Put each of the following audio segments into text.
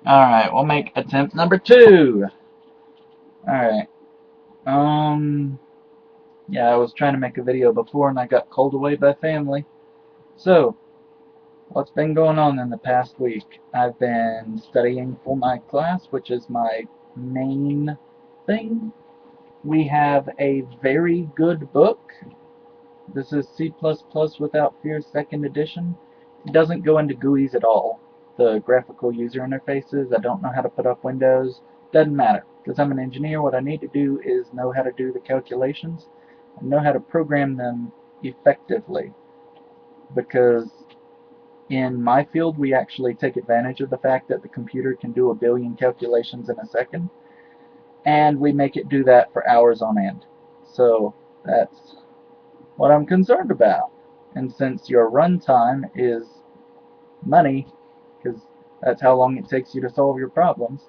Alright, we'll make attempt number 2. Alright. Um, yeah, I was trying to make a video before and I got called away by family. So, what's been going on in the past week? I've been studying for my class, which is my main thing. We have a very good book. This is C++ Without Fear 2nd edition. It doesn't go into GUIs at all. The graphical user interfaces, I don't know how to put up windows. Doesn't matter, because I'm an engineer. What I need to do is know how to do the calculations and know how to program them effectively. Because in my field, we actually take advantage of the fact that the computer can do a billion calculations in a second, and we make it do that for hours on end. So that's what I'm concerned about. And since your runtime is money, because that's how long it takes you to solve your problems,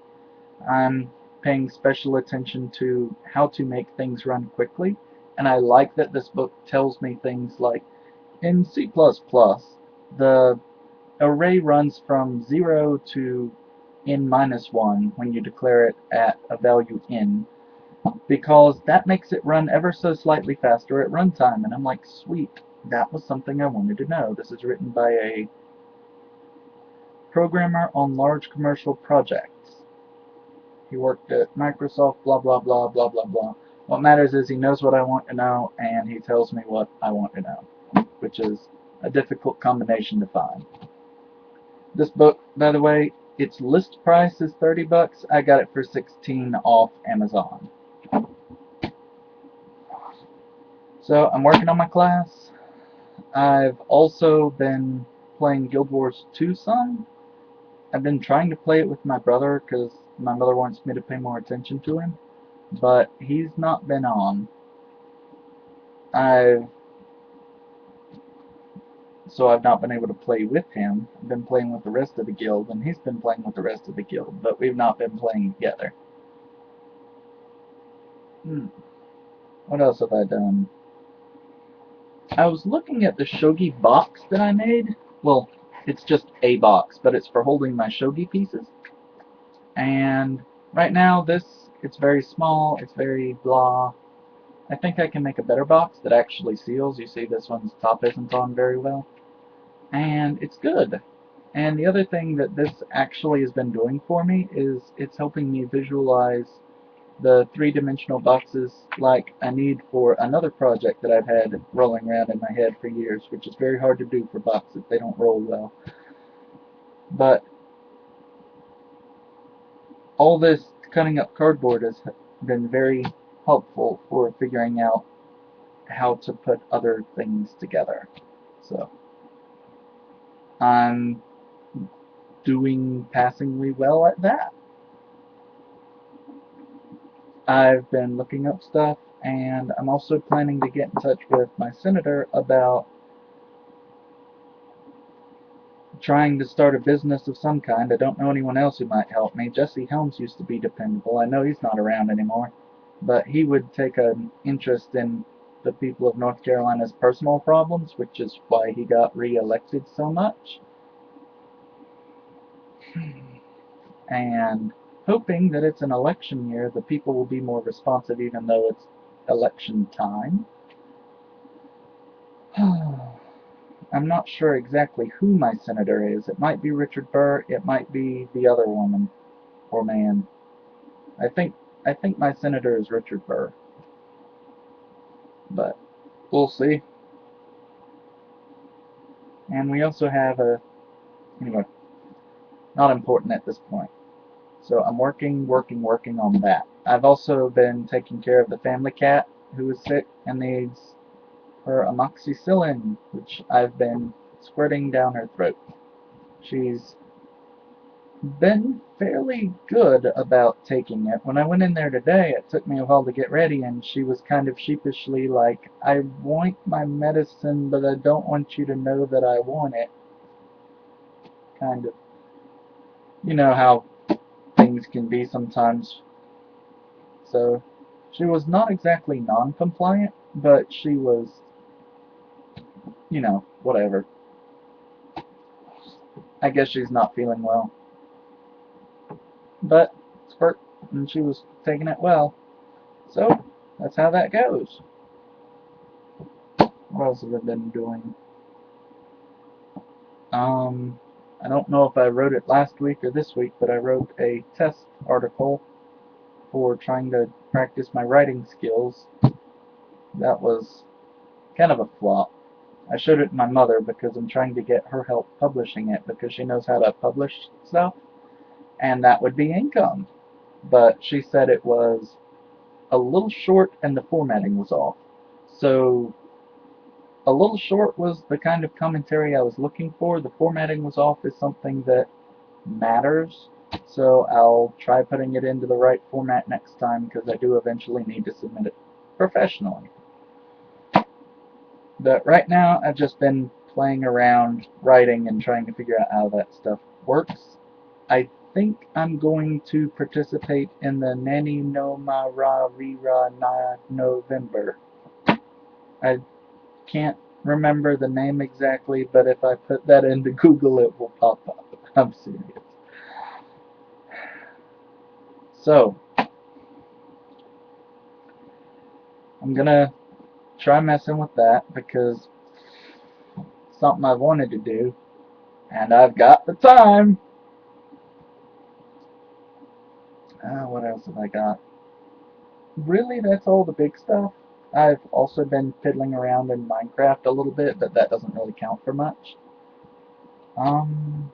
I'm paying special attention to how to make things run quickly. And I like that this book tells me things like in C++, the array runs from 0 to n minus 1 when you declare it at a value n, because that makes it run ever so slightly faster at runtime. And I'm like, sweet, that was something I wanted to know. This is written by a programmer on large commercial projects. He worked at Microsoft, blah, blah, blah, blah, blah, blah. What matters is he knows what I want to know, and he tells me what I want to know, which is a difficult combination to find. This book, by the way, its list price is $30. I got it for 16 off Amazon. So I'm working on my class. I've also been playing Guild Wars 2 some. I've been trying to play it with my brother because my mother wants me to pay more attention to him, but he's not been on. I've I've not been able to play with him. I've been playing with the rest of the guild, and he's been playing with the rest of the guild, but we've not been playing together. What else have I done? I was looking at the shogi box that I made. Well, it's just a box, but it's for holding my shogi pieces. And right now, it's very small, it's very blah. I think I can make a better box that actually seals. You see this one's top isn't on very well. And it's good. And the other thing that this actually has been doing for me is it's helping me visualize the three-dimensional boxes like I need for another project that I've had rolling around in my head for years, which is very hard to do for boxes. They don't roll well. But all this cutting up cardboard has been very helpful for figuring out how to put other things together. So I'm doing passingly well at that. I've been looking up stuff, and I'm also planning to get in touch with my senator about trying to start a business of some kind. I don't know anyone else who might help me. Jesse Helms used to be dependable. I know he's not around anymore, but he would take an interest in the people of North Carolina's personal problems, which is why he got re-elected so much. And hoping that it's an election year, the people will be more responsive even though it's election time. I'm not sure exactly who my senator is. It might be Richard Burr, it might be the other woman or man. I think I think my senator is Richard Burr, but we'll see. And we also have a anyway, not important at this point. So I'm working on that. I've also been taking care of the family cat who is sick and needs her amoxicillin, which I've been squirting down her throat. She's been fairly good about taking it. When I went in there today, it took me a while to get ready, and she was kind of sheepishly like, I want my medicine, but I don't want you to know that I want it. Kind of. You know how things can be sometimes. So, she was not exactly non-compliant, but she was, whatever. I guess she's not feeling well. but it's worked, and she was taking it well. So that's how that goes. What else have I been doing? Um, I don't know if I wrote it last week or this week, but I wrote a test article for trying to practice my writing skills. That was kind of a flop. I showed it to my mother because I'm trying to get her help publishing it because she knows how to publish stuff, and that would be income. But she said it was a little short and the formatting was off. So a little short was the kind of commentary I was looking for. The formatting was off is something that matters. So I'll try putting it into the right format next time because I do eventually need to submit it professionally. But right now I've just been playing around writing and trying to figure out how that stuff works. I think I'm going to participate in the Nani no Ma Ra Rira Na November. I can't remember the name exactly, but if I put that into Google, it will pop up. I'm serious. So, I'm gonna try messing with that because it's something I've wanted to do, and I've got the time. What else have I got? Really, that's all the big stuff. I've also been fiddling around in Minecraft a little bit, but that doesn't really count for much. Um,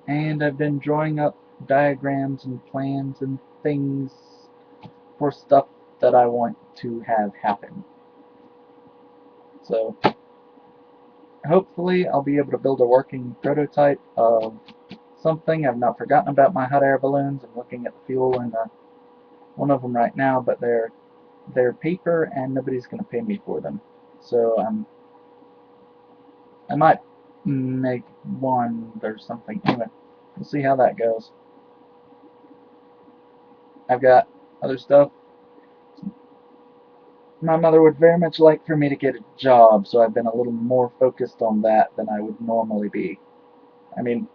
and I've been drawing up diagrams and plans and things for stuff that I want to have happen. So hopefully I'll be able to build a working prototype of something. I've not forgotten about my hot air balloons. I'm looking at the fuel in one of them right now, but they're paper and nobody's going to pay me for them. So I might make one or something. Anyway, we'll see how that goes. I've got other stuff. My mother would very much like for me to get a job, so I've been a little more focused on that than I would normally be. I mean,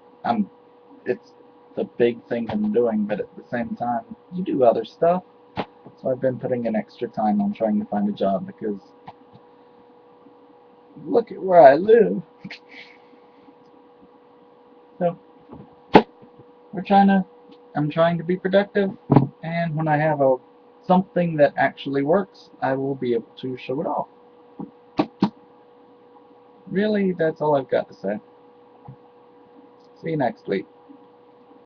it's the big thing I'm doing, but at the same time, you do other stuff. So I've been putting in extra time on trying to find a job because look at where I live. So we're trying to, I'm trying to be productive, and when I have a something that actually works, I will be able to show it off. Really, that's all I've got to say. See you next week.